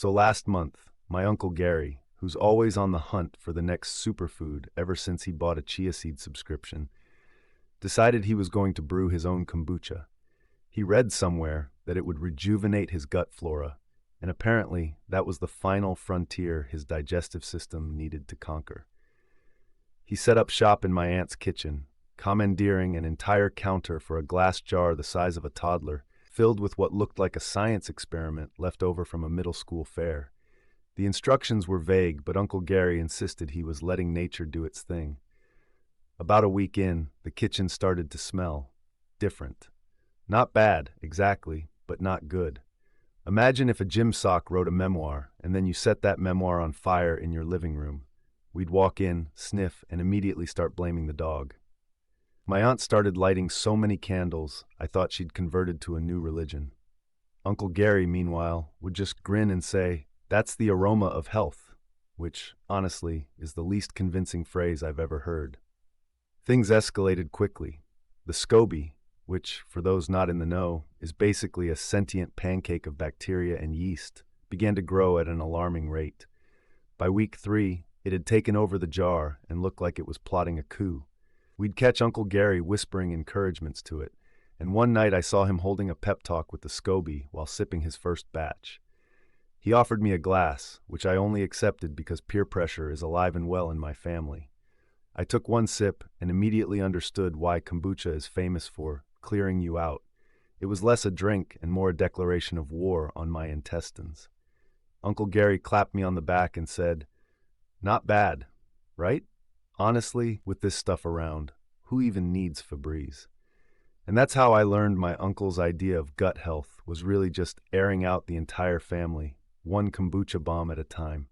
So last month, my Uncle Gary, who's always on the hunt for the next superfood ever since he bought a chia seed subscription, decided he was going to brew his own kombucha. He read somewhere that it would rejuvenate his gut flora, and apparently that was the final frontier his digestive system needed to conquer. He set up shop in my aunt's kitchen, commandeering an entire counter for a glass jar the size of a toddler, filled with what looked like a science experiment left over from a middle school fair. The instructions were vague, but Uncle Gary insisted he was letting nature do its thing. About a week in, the kitchen started to smell different. Not bad, exactly, but not good. Imagine if a gym sock wrote a memoir, and then you set that memoir on fire in your living room. We'd walk in, sniff, and immediately start blaming the dog. My aunt started lighting so many candles, I thought she'd converted to a new religion. Uncle Gary, meanwhile, would just grin and say, "That's the aroma of health," which, honestly, is the least convincing phrase I've ever heard. Things escalated quickly. The SCOBY, which, for those not in the know, is basically a sentient pancake of bacteria and yeast, began to grow at an alarming rate. By week 3, it had taken over the jar and looked like it was plotting a coup. We'd catch Uncle Gary whispering encouragements to it, and one night I saw him holding a pep talk with the SCOBY while sipping his first batch. He offered me a glass, which I only accepted because peer pressure is alive and well in my family. I took one sip and immediately understood why kombucha is famous for clearing you out. It was less a drink and more a declaration of war on my intestines. Uncle Gary clapped me on the back and said, "Not bad, right? Honestly, with this stuff around, who even needs Febreze?" And that's how I learned my uncle's idea of gut health was really just airing out the entire family, one kombucha bomb at a time.